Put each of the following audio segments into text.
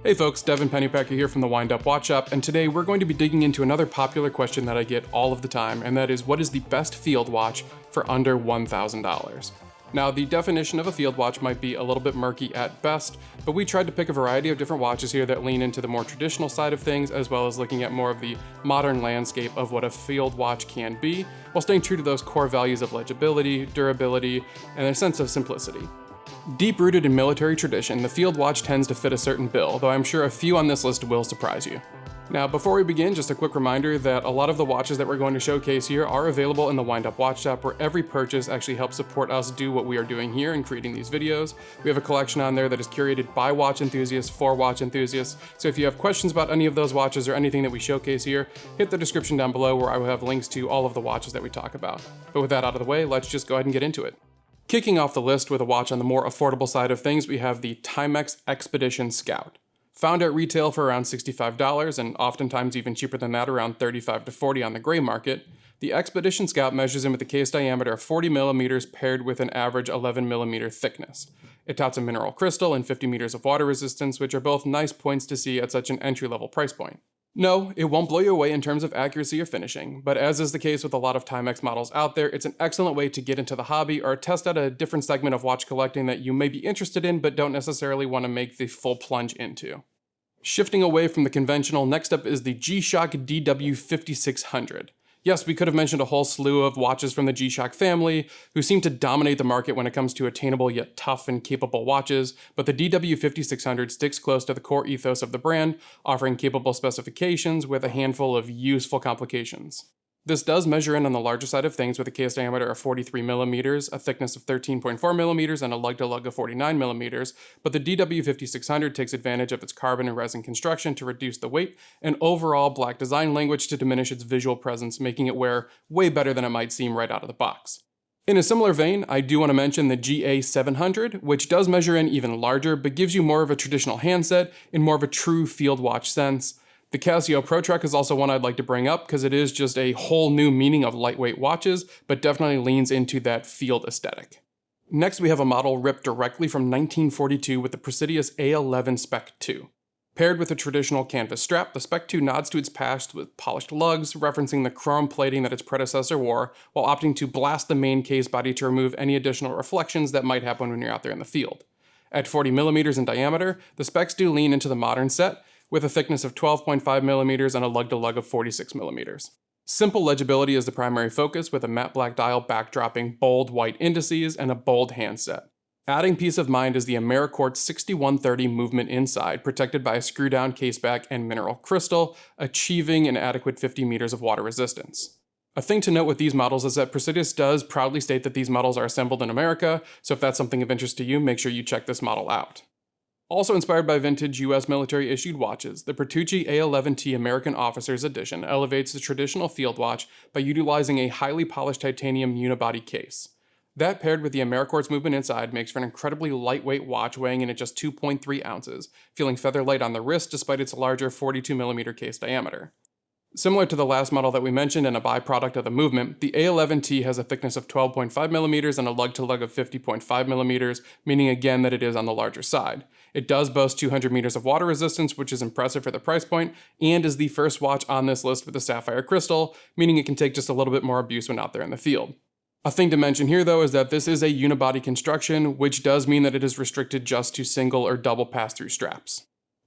Hey folks, Devin Pennypacker here from the Windup Watch Shop, and today we're going to be digging into another popular question that I get all of the time, and that is, what is the best field watch for under $1,000? Now, the definition of a field watch might be a little bit murky at best, but we tried to pick a variety of different watches here that lean into the more traditional side of things, as well as looking at more of the modern landscape of what a field watch can be, while staying true to those core values of legibility, durability, and a sense of simplicity. Deep-rooted in military tradition, the field watch tends to fit a certain bill, though I'm sure a few on this list will surprise you. Now, before we begin, just a quick reminder that a lot of the watches that we're going to showcase here are available in the Windup Watch Shop, where every purchase actually helps support us do what we are doing here in creating these videos. We have a collection on there that is curated by watch enthusiasts for watch enthusiasts, so if you have questions about any of those watches or anything that we showcase here, hit the description down below where I will have links to all of the watches that we talk about. But with that out of the way, let's just go ahead and get into it. Kicking off the list with a watch on the more affordable side of things, we have the Timex Expedition Scout. Found at retail for around $65 and oftentimes even cheaper than that, around $35 to $40 on the gray market, the Expedition Scout measures in with a case diameter of 40 millimeters paired with an average 11 millimeter thickness. It touts a mineral crystal and 50 meters of water resistance, which are both nice points to see at such an entry-level price point. No, it won't blow you away in terms of accuracy or finishing, but as is the case with a lot of Timex models out there, it's an excellent way to get into the hobby or test out a different segment of watch collecting that you may be interested in but don't necessarily want to make the full plunge into. Shifting away from the conventional, next up is the G-Shock DW5600. Yes, we could have mentioned a whole slew of watches from the G-Shock family who seem to dominate the market when it comes to attainable yet tough and capable watches, but the DW5600 sticks close to the core ethos of the brand, offering capable specifications with a handful of useful complications. This does measure in on the larger side of things with a case diameter of 43 millimeters, a thickness of 13.4 millimeters, and a lug-to-lug of 49 millimeters, but the DW5600 takes advantage of its carbon and resin construction to reduce the weight, and overall black design language to diminish its visual presence, making it wear way better than it might seem right out of the box. In a similar vein, I do want to mention the GA700, which does measure in even larger, but gives you more of a traditional handset in more of a true field watch sense. The Casio ProTrack is also one I'd like to bring up because it is just a whole new meaning of lightweight watches, but definitely leans into that field aesthetic. Next, we have a model ripped directly from 1942 with the Presidius A11 Spec 2. Paired with a traditional canvas strap, the Spec 2 nods to its past with polished lugs, referencing the chrome plating that its predecessor wore, while opting to blast the main case body to remove any additional reflections that might happen when you're out there in the field. At 40 millimeters in diameter, the specs do lean into the modern set, with a thickness of 12.5 millimeters and a lug-to-lug of 46 millimeters. Simple legibility is the primary focus, with a matte black dial backdropping bold white indices and a bold handset. Adding peace of mind is the Ameriquartz 6130 movement inside, protected by a screw-down caseback and mineral crystal, achieving an adequate 50 meters of water resistance. A thing to note with these models is that Presidius does proudly state that these models are assembled in America, so if that's something of interest to you, make sure you check this model out. Also inspired by vintage US military-issued watches, the Bertucci A11T American Officers Edition elevates the traditional field watch by utilizing a highly polished titanium unibody case. That, paired with the Ameriquartz movement inside, makes for an incredibly lightweight watch weighing in at just 2.3 ounces, feeling feather light on the wrist despite its larger 42mm case diameter. Similar to the last model that we mentioned and a byproduct of the movement, the A11T has a thickness of 12.5 millimeters and a lug-to-lug of 50.5 millimeters, meaning again that it is on the larger side. It does boast 200 meters of water resistance, which is impressive for the price point, and is the first watch on this list with a sapphire crystal, meaning it can take just a little bit more abuse when out there in the field. A thing to mention here though is that this is a unibody construction, which does mean that it is restricted just to single or double pass-through straps.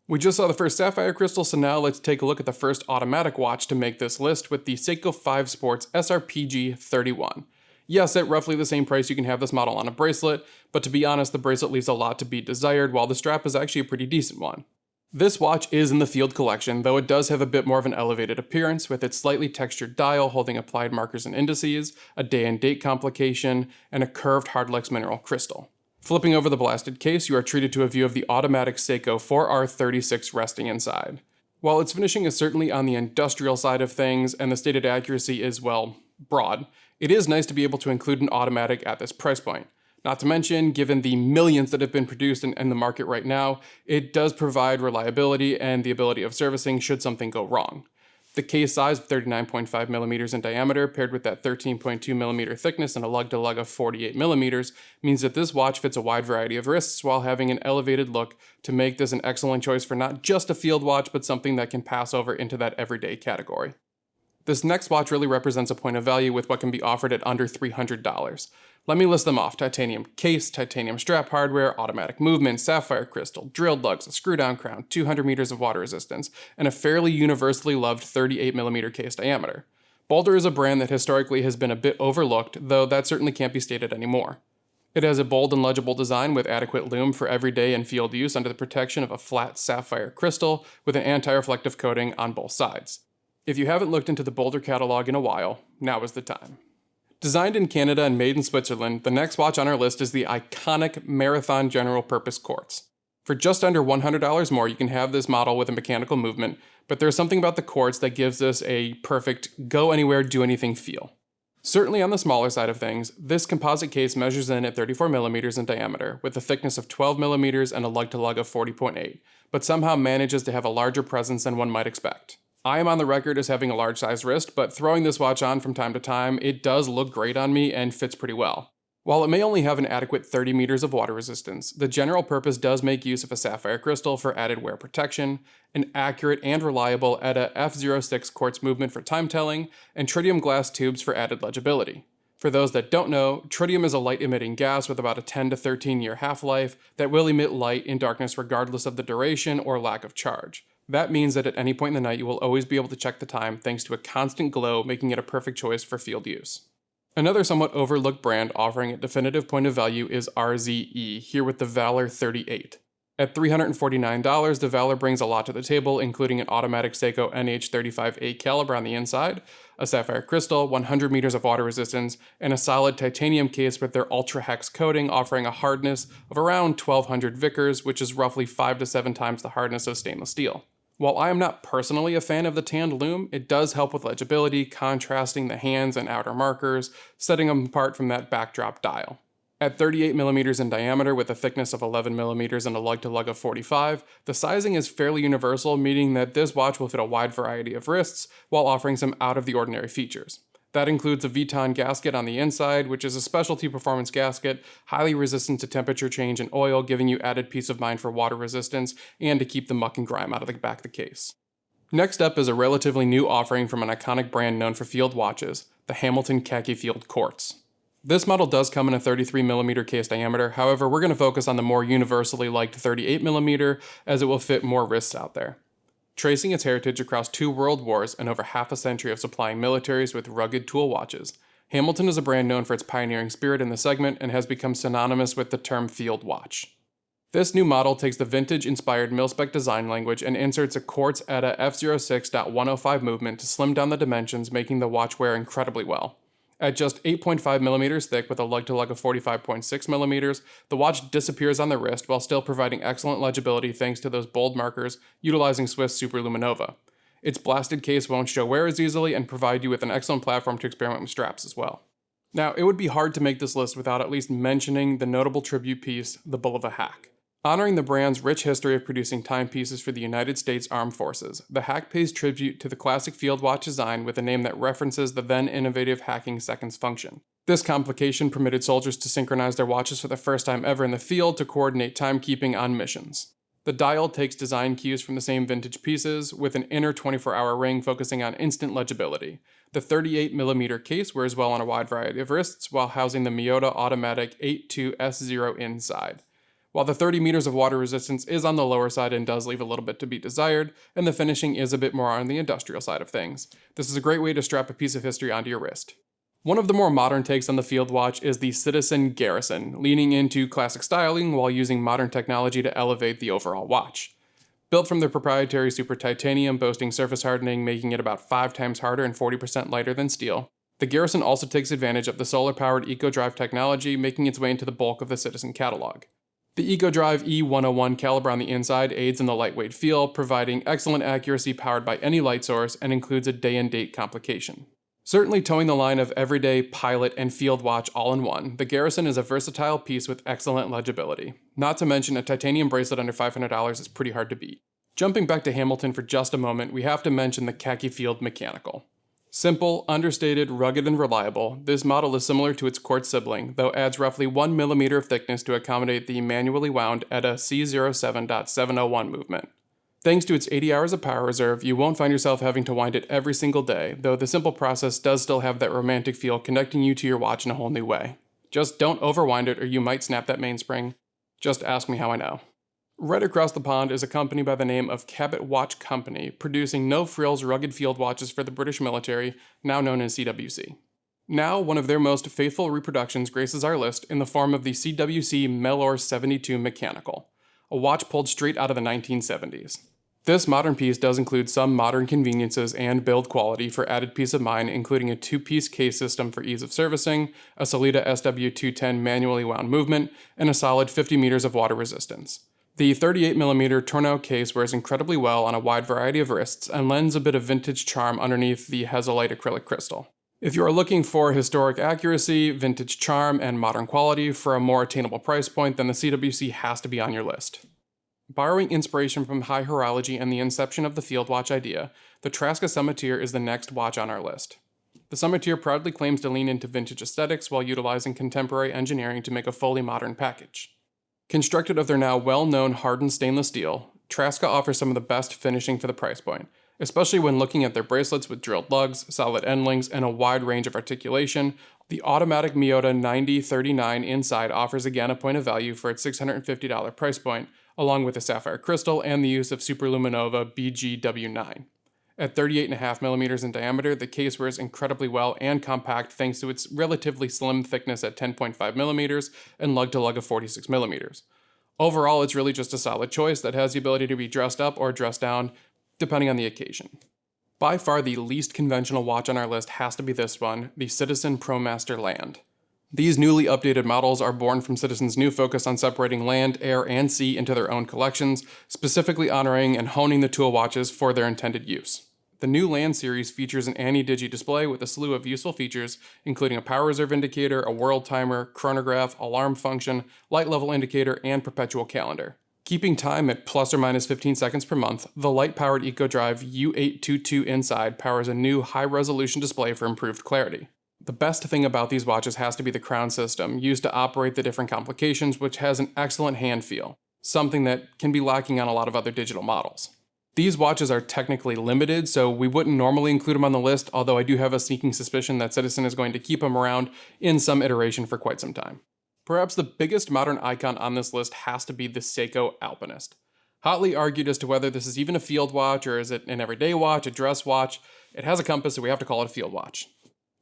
We just saw the first sapphire crystal, so now let's take a look at the first automatic watch to make this list with the Seiko 5 Sports SRPG 31. Yes, at roughly the same price you can have this model on a bracelet, but to be honest, the bracelet leaves a lot to be desired, while the strap is actually a pretty decent one. This watch is in the field collection, though it does have a bit more of an elevated appearance, with its slightly textured dial holding applied markers and indices, a day and date complication, and a curved hardlex mineral crystal. Flipping over the blasted case, you are treated to a view of the automatic Seiko 4R36 resting inside. While its finishing is certainly on the industrial side of things, and the stated accuracy is, well, broad, it is nice to be able to include an automatic at this price point. Not to mention, given the millions that have been produced in the market right now, it does provide reliability and the ability of servicing should something go wrong. The case size of 39.5 millimeters in diameter paired with that 13.2 millimeter thickness and a lug-to-lug of 48 millimeters means that this watch fits a wide variety of wrists while having an elevated look to make this an excellent choice for not just a field watch, but something that can pass over into that everyday category. This next watch really represents a point of value with what can be offered at under $300. Let me list them off: titanium case, titanium strap hardware, automatic movement, sapphire crystal, drilled lugs, a screw-down crown, 200 meters of water resistance, and a fairly universally loved 38mm case diameter. Boulder is a brand that historically has been a bit overlooked, though that certainly can't be stated anymore. It has a bold and legible design with adequate lume for everyday and field use under the protection of a flat sapphire crystal with an anti-reflective coating on both sides. If you haven't looked into the Boulder catalog in a while, now is the time. Designed in Canada and made in Switzerland, the next watch on our list is the iconic Marathon General Purpose Quartz. For just under $100 more, you can have this model with a mechanical movement, but there's something about the quartz that gives this a perfect go anywhere, do anything feel. Certainly on the smaller side of things, this composite case measures in at 34 millimeters in diameter, with a thickness of 12 millimeters and a lug-to-lug of 40.8, but somehow manages to have a larger presence than one might expect. I am on the record as having a large size wrist, but throwing this watch on from time to time, it does look great on me and fits pretty well. While it may only have an adequate 30 meters of water resistance, the general purpose does make use of a sapphire crystal for added wear protection, an accurate and reliable ETA F06 quartz movement for time telling, and tritium glass tubes for added legibility. For those that don't know, tritium is a light-emitting gas with about a 10 to 13 year half-life that will emit light in darkness regardless of the duration or lack of charge. That means that at any point in the night you will always be able to check the time thanks to a constant glow, making it a perfect choice for field use. Another somewhat overlooked brand offering a definitive point of value is RZE, here with the Valor 38. At $349, the Valor brings a lot to the table, including an automatic Seiko NH35A caliber on the inside, a sapphire crystal, 100 meters of water resistance, and a solid titanium case with their Ultra Hex coating offering a hardness of around 1200 Vickers, which is roughly 5 to 7 times the hardness of stainless steel. While I am not personally a fan of the tanned lume, it does help with legibility, contrasting the hands and outer markers, setting them apart from that backdrop dial. At 38 millimeters in diameter with a thickness of 11 millimeters and a lug-to-lug of 45, the sizing is fairly universal, meaning that this watch will fit a wide variety of wrists while offering some out-of-the-ordinary features. That includes a Vuitton gasket on the inside, which is a specialty performance gasket, highly resistant to temperature change and oil, giving you added peace of mind for water resistance and to keep the muck and grime out of the back of the case. Next up is a relatively new offering from an iconic brand known for field watches, the Hamilton Khaki Field Quartz. This model does come in a 33mm case diameter, however we're going to focus on the more universally liked 38mm as it will fit more wrists out there. Tracing its heritage across 2 world wars and over half a century of supplying militaries with rugged tool watches, Hamilton is a brand known for its pioneering spirit in the segment and has become synonymous with the term field watch. This new model takes the vintage-inspired mil-spec design language and inserts a quartz ETA F06.105 movement to slim down the dimensions, making the watch wear incredibly well. At just 8.5 millimeters thick with a lug-to-lug of 45.6 millimeters, the watch disappears on the wrist while still providing excellent legibility thanks to those bold markers utilizing Swiss Superluminova. Its blasted case won't show wear as easily and provide you with an excellent platform to experiment with straps as well. Now, it would be hard to make this list without at least mentioning the notable tribute piece, the Bull of a Hack. Honoring the brand's rich history of producing timepieces for the United States Armed Forces, the hack pays tribute to the classic field watch design with a name that references the then innovative hacking seconds function. This complication permitted soldiers to synchronize their watches for the first time ever in the field to coordinate timekeeping on missions. The dial takes design cues from the same vintage pieces, with an inner 24-hour ring focusing on instant legibility. The 38mm case wears well on a wide variety of wrists while housing the Miyota Automatic 82S0 inside. While the 30 meters of water resistance is on the lower side and does leave a little bit to be desired, and the finishing is a bit more on the industrial side of things, this is a great way to strap a piece of history onto your wrist. One of the more modern takes on the field watch is the Citizen Garrison, leaning into classic styling while using modern technology to elevate the overall watch. Built from their proprietary super titanium boasting surface hardening, making it about 5 times harder and 40% lighter than steel, the Garrison also takes advantage of the solar-powered EcoDrive technology, making its way into the bulk of the Citizen catalog. The EcoDrive E101 caliber on the inside aids in the lightweight feel, providing excellent accuracy powered by any light source and includes a day-and-date complication. Certainly towing the line of everyday, pilot, and field watch all in one, the Garrison is a versatile piece with excellent legibility. Not to mention a titanium bracelet under $500 is pretty hard to beat. Jumping back to Hamilton for just a moment, we have to mention the khaki field mechanical. Simple, understated, rugged, and reliable, this model is similar to its quartz sibling, though adds roughly 1 mm of thickness to accommodate the manually wound ETA C07.701 movement. Thanks to its 80 hours of power reserve, you won't find yourself having to wind it every single day, though the simple process does still have that romantic feel connecting you to your watch in a whole new way. Just don't overwind it or you might snap that mainspring. Just ask me how I know. Right across the pond is a company by the name of Cabot Watch Company, producing no-frills rugged field watches for the British military, now known as CWC. Now, one of their most faithful reproductions graces our list in the form of the CWC Mellor 72 Mechanical, a watch pulled straight out of the 1970s. This modern piece does include some modern conveniences and build quality for added peace of mind, including a 2-piece case system for ease of servicing, a Sellita SW210 manually wound movement, and a solid 50 meters of water resistance. The 38mm turnout case wears incredibly well on a wide variety of wrists and lends a bit of vintage charm underneath the Hazelite acrylic crystal. If you are looking for historic accuracy, vintage charm, and modern quality for a more attainable price point, then the CWC has to be on your list. Borrowing inspiration from high horology and the inception of the field watch idea, the Traska Summitier is the next watch on our list. The Summitier proudly claims to lean into vintage aesthetics while utilizing contemporary engineering to make a fully modern package. Constructed of their now well-known hardened stainless steel, Traska offers some of the best finishing for the price point, especially when looking at their bracelets with drilled lugs, solid end links, and a wide range of articulation. The automatic Miyota 9039 inside offers again a point of value for its $650 price point, along with a sapphire crystal and the use of Superluminova BGW9. At 38.5mm in diameter, the case wears incredibly well and compact thanks to its relatively slim thickness at 10.5mm and lug-to-lug of 46mm. Overall, it's really just a solid choice that has the ability to be dressed up or dressed down, depending on the occasion. By far the least conventional watch on our list has to be this one, the Citizen ProMaster Land. These newly updated models are born from Citizen's new focus on separating land, air, and sea into their own collections, specifically honoring and honing the tool watches for their intended use. The new Land series features an Ani-Digi display with a slew of useful features, including a power reserve indicator, a world timer, chronograph, alarm function, light level indicator, and perpetual calendar. Keeping time at plus or minus 15 seconds per month, the light-powered EcoDrive U822 inside powers a new high-resolution display for improved clarity. The best thing about these watches has to be the crown system, used to operate the different complications, which has an excellent hand feel, something that can be lacking on a lot of other digital models. These watches are technically limited, so we wouldn't normally include them on the list, although I do have a sneaking suspicion that Citizen is going to keep them around in some iteration for quite some time. Perhaps the biggest modern icon on this list has to be the Seiko Alpinist. Hotly argued as to whether this is even a field watch or is it an everyday watch, a dress watch. It has a compass, so we have to call it a field watch.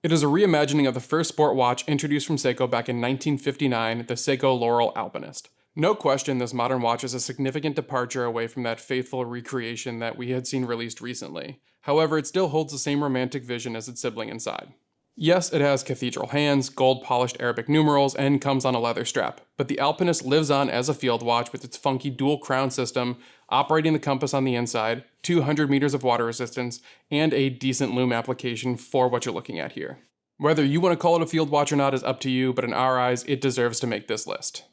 It is a reimagining of the first sport watch introduced from Seiko back in 1959, the Seiko Laurel Alpinist. No question, this modern watch is a significant departure away from that faithful recreation that we had seen released recently. However, it still holds the same romantic vision as its sibling inside. Yes, it has cathedral hands, gold-polished Arabic numerals, and comes on a leather strap, but the Alpinist lives on as a field watch with its funky dual crown system, operating the compass on the inside, 200 meters of water resistance, and a decent lume application for what you're looking at here. Whether you want to call it a field watch or not is up to you, but in our eyes, it deserves to make this list.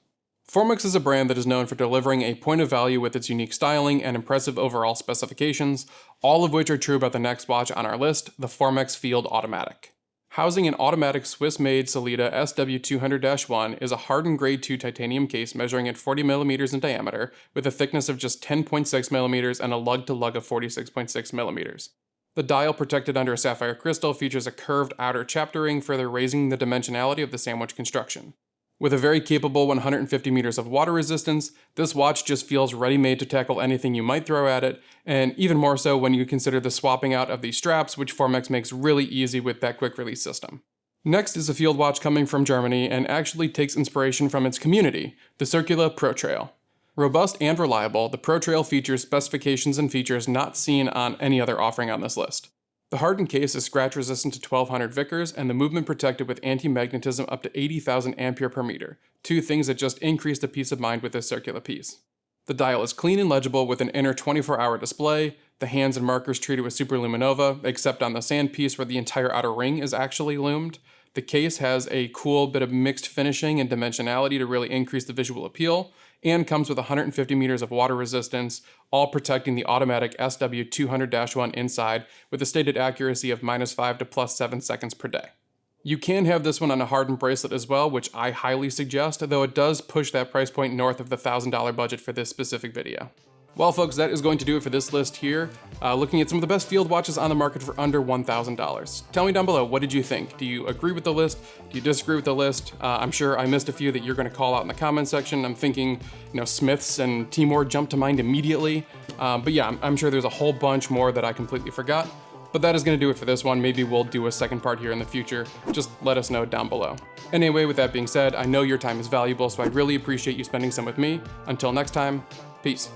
Formex is a brand that is known for delivering a point of value with its unique styling and impressive overall specifications, all of which are true about the next watch on our list, the Formex Field Automatic. Housing an automatic Swiss-made Sellita SW200-1 is a hardened grade 2 titanium case measuring at 40mm in diameter with a thickness of just 10.6mm and a lug-to-lug of 46.6mm. The dial, protected under a sapphire crystal, features a curved outer chapter ring, further raising the dimensionality of the sandwich construction. With a very capable 150 meters of water resistance, this watch just feels ready-made to tackle anything you might throw at it, and even more so when you consider the swapping out of these straps, which Formex makes really easy with that quick-release system. Next is a field watch coming from Germany and actually takes inspiration from its community, the Circula Pro Trail. Robust and reliable, the Pro Trail features specifications and features not seen on any other offering on this list. The hardened case is scratch resistant to 1200 Vickers and the movement protected with anti-magnetism up to 80,000 ampere per meter, two things that just increase the peace of mind with this Circula piece. The dial is clean and legible with an inner 24-hour display, the hands and markers treated with Superluminova, except on the sand piece where the entire outer ring is actually lumed. The case has a cool bit of mixed finishing and dimensionality to really increase the visual appeal, and comes with 150 meters of water resistance, all protecting the automatic SW200-1 inside with a stated accuracy of -5 to +7 seconds per day. You can have this one on a hardened bracelet as well, which I highly suggest, though it does push that price point north of the $1,000 budget for this specific video. Well, folks, that is going to do it for this list here, looking at some of the best field watches on the market for under $1,000. Tell me down below, what did you think? Do you agree with the list? Do you disagree with the list? I'm sure I missed a few that you're going to call out in the comment section. I'm thinking, Smiths and Timor jump to mind immediately. But yeah, I'm sure there's a whole bunch more that I completely forgot. But that is going to do it for this one. Maybe we'll do a second part here in the future. Just let us know down below. Anyway, with that being said, I know your time is valuable, so I really appreciate you spending some with me. Until next time, peace.